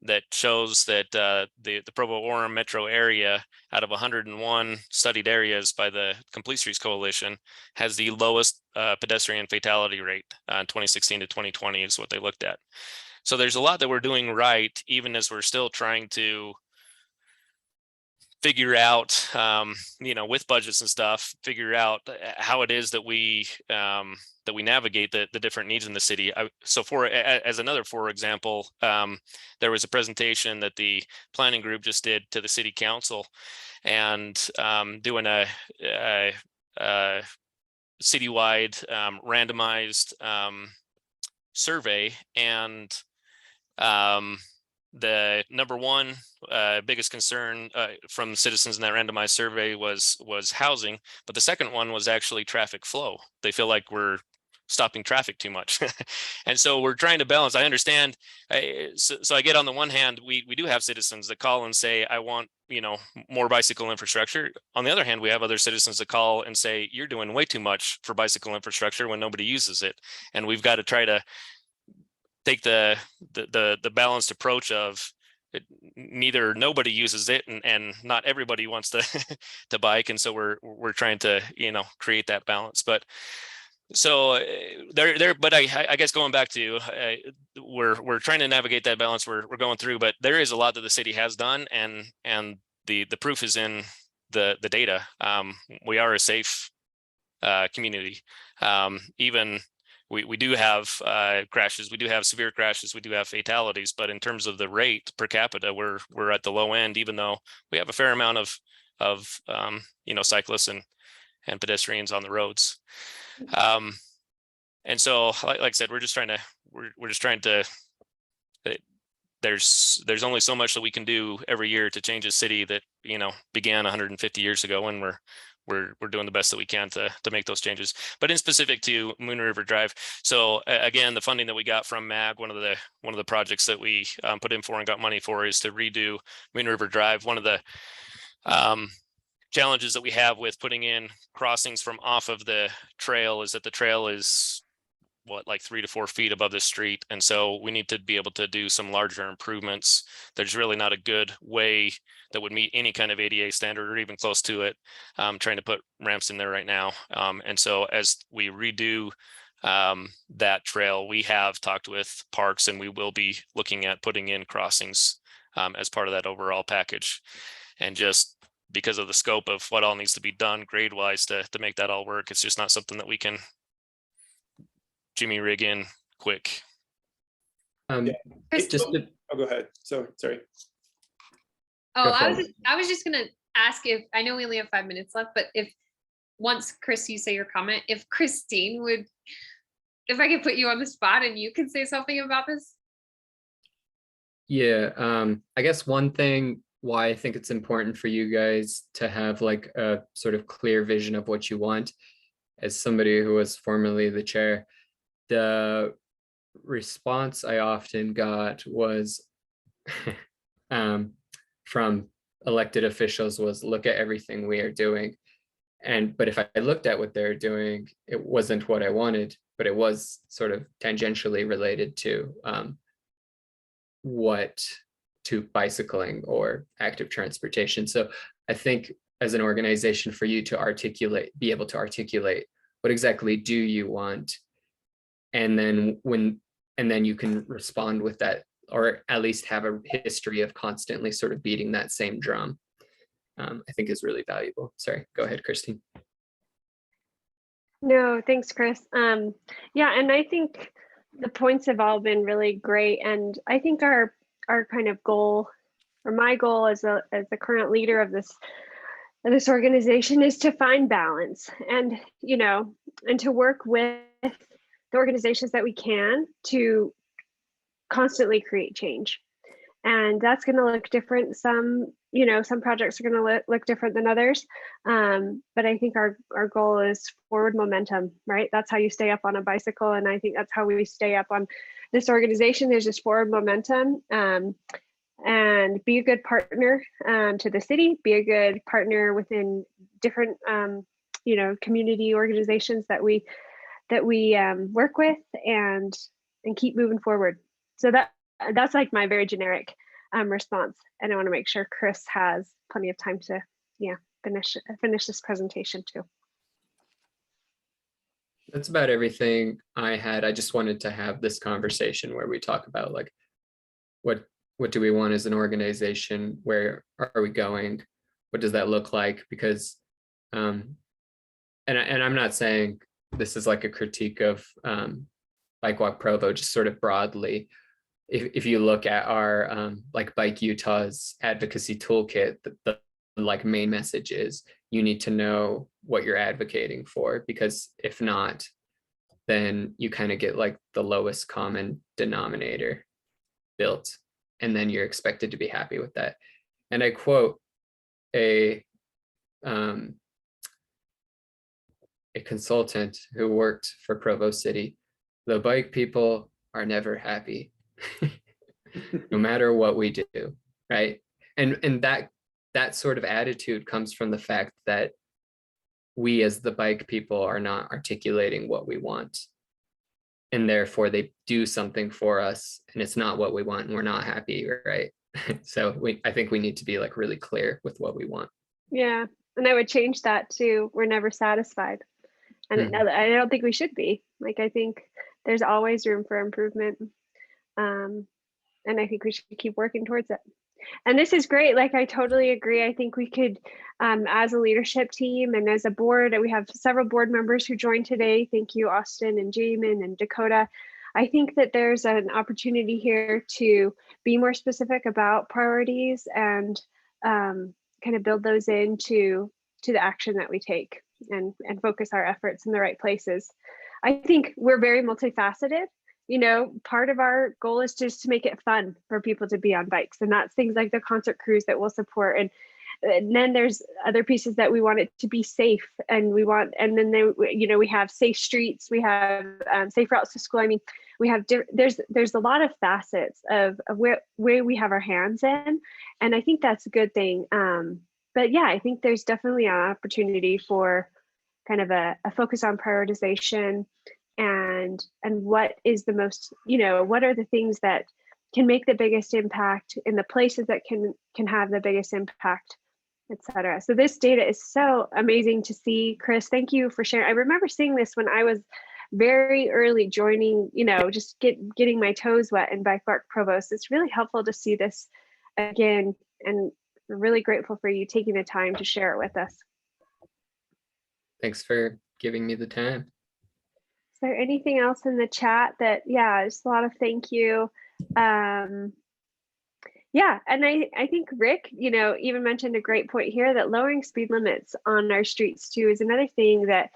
that shows that the Provo-Orem metro area, out of 101 studied areas by the Complete Streets Coalition, has the lowest pedestrian fatality rate. 2016 to 2020 is what they looked at. So there's a lot that we're doing right, even as we're still trying to figure out, with budgets and stuff, figure out how it is that we navigate the different needs in the city. So as another for example, there was a presentation that the planning group just did to the city council, and doing a citywide randomized survey, and the number one biggest concern from citizens in that randomized survey was housing, but the second one was actually traffic flow. They feel like we're stopping traffic too much. And so we're trying to balance. I understand. So I get, on the one hand, we do have citizens that call and say, I want, more bicycle infrastructure. On the other hand, we have other citizens that call and say, you're doing way too much for bicycle infrastructure when nobody uses it. And we've got to try to take the balanced approach of neither nobody uses it and not everybody wants to to bike. And so we're trying to, create that balance. But so but I guess going back to we're trying to navigate that balance we're going through, but there is a lot that the city has done, and the proof is in the data. We are a safe community. Even we do have crashes, we do have severe crashes, we do have fatalities, but in terms of the rate per capita, we're at the low end, even though we have a fair amount of cyclists and pedestrians on the roads. And so, like I said, we're just trying to. There's only so much that we can do every year to change a city that began 150 years ago, and we're doing the best that we can to make those changes. But in specific to Moon River Drive, so again, the funding that we got from MAG, one of the projects that we put in for and got money for is to redo Moon River Drive. One of the challenges that we have with putting in crossings from off of the trail is that the trail is like 3 to 4 feet above the street. And so we need to be able to do some larger improvements. There's really not a good way that would meet any kind of ADA standard or even close to it. Trying to put ramps in there right now. And so as we redo that trail, we have talked with Parks, and we will be looking at putting in crossings as part of that overall package. And just because of the scope of what all needs to be done grade wise to make that all work, it's just not something that we can jimmy rig in quick. Oh, go ahead. So sorry. Oh, I was just gonna ask, if I know we only have 5 minutes left, but if once Chris, you say your comment, if Christine would, if I could put you on the spot and you could say something about this. Yeah, I guess one thing why I think it's important for you guys to have like a sort of clear vision of what you want. As somebody who was formerly the chair, the response I often got was from elected officials was, look at everything we are doing. But if I looked at what they're doing, it wasn't what I wanted, but it was sort of tangentially related to to bicycling or active transportation. So I think as an organization, for you to be able to articulate what exactly do you want, and then you can respond with that, or at least have a history of constantly sort of beating that same drum, I think is really valuable. Sorry, go ahead, Christine. No, thanks, Chris. Yeah, and I think the points have all been really great, and I think our kind of goal, or my goal as the current leader of this organization, is to find balance, and and to work with the organizations that we can to constantly create change. And that's going to look different. Some projects are going to look different than others. But I think our goal is forward momentum, right? That's how you stay up on a bicycle. And I think that's how we stay up on this organization, is just forward momentum. and be a good partner to the city, be a good partner within different, community organizations that we work with, and keep moving forward. So that's like my very generic response. And I want to make sure Chris has plenty of time to finish this presentation too. That's about everything I had. I just wanted to have this conversation where we talk about like what do we want as an organization? Where are we going? What does that look like? Because and I'm not saying this is like a critique of BikeWalk Provo, just sort of broadly. If you look at our like Bike Utah's advocacy toolkit, the like main message is you need to know what you're advocating for, because if not, then you kind of get like the lowest common denominator built, and then you're expected to be happy with that. And I quote a consultant who worked for Provo City: "The bike people are never happy, no matter what we do," right? And that sort of attitude comes from the fact that we as the bike people are not articulating what we want, and therefore they do something for us and it's not what we want and we're not happy, right? So I think we need to be like really clear with what we want. Yeah, and I would change that to we're never satisfied. And I don't think we should be. Like, I think there's always room for improvement. And I think we should keep working towards it. And this is great. Like, I totally agree. I think we could, as a leadership team and as a board, we have several board members who joined today. Thank you, Austin and Jamin and Dakota. I think that there's an opportunity here to be more specific about priorities and kind of build those into the action that we take, and focus our efforts in the right places. I think we're very multifaceted. Part of our goal is just to make it fun for people to be on bikes. And that's things like the concert cruise that we'll support. And then there's other pieces that we want it to be safe. And we have safe streets, we have safe routes to school. I mean, we have, there's a lot of facets of where we have our hands in. And I think that's a good thing. But yeah, I think there's definitely an opportunity for kind of a focus on prioritization and what is the most, what are the things that can make the biggest impact in the places that can have the biggest impact, etc. So this data is so amazing to see. Chris, thank you for sharing. I remember seeing this when I was very early joining, just getting my toes wet in BikeWalk Provo. So it's really helpful to see this again, and we're really grateful for you taking the time to share it with us. Thanks for giving me the time. Is there anything else in the chat that, just a lot of thank you. And I think Rick, even mentioned a great point here, that lowering speed limits on our streets too is another thing that,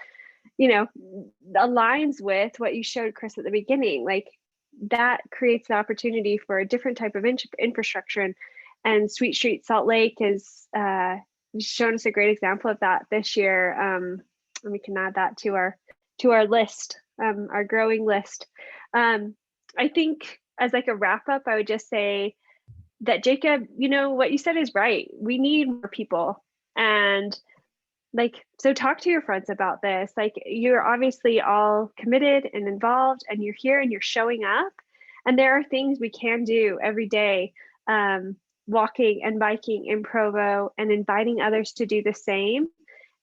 aligns with what you showed, Chris, at the beginning. Like, that creates the opportunity for a different type of infrastructure. And Sweet Street Salt Lake has shown us a great example of that this year. And we can add that to our list, our growing list. I think as like a wrap up, I would just say that, Jacob, what you said is right. We need more people. And so talk to your friends about this. Like, you're obviously all committed and involved, and you're here and you're showing up. And there are things we can do every day, walking and biking in Provo, and inviting others to do the same.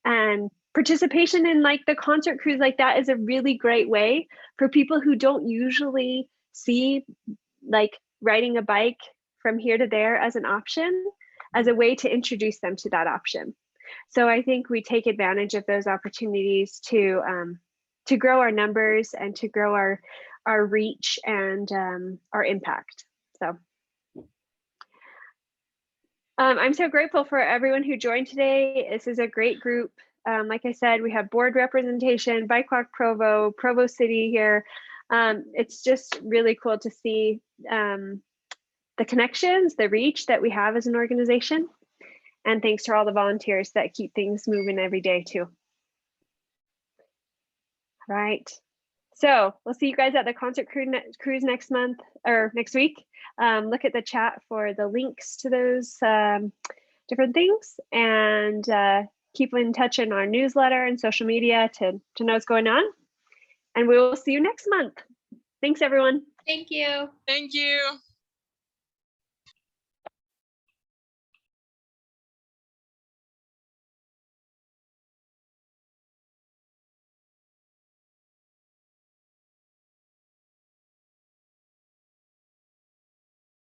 And participation in like the concert cruise, like that is a really great way for people who don't usually see like riding a bike from here to there as an option, as a way to introduce them to that option. So I think we take advantage of those opportunities to grow our numbers and to grow our reach and our impact. So I'm so grateful for everyone who joined today. This is a great group. Like I said, we have board representation, BikeWalk Provo, Provo City here. It's just really cool to see the connections, the reach that we have as an organization. And thanks to all the volunteers that keep things moving every day too. Right. So we'll see you guys at the concert cruise next month or next week. Look at the chat for the links to those different things, and keep in touch in our newsletter and social media to know what's going on. And we will see you next month. Thanks, everyone. Thank you. Thank you.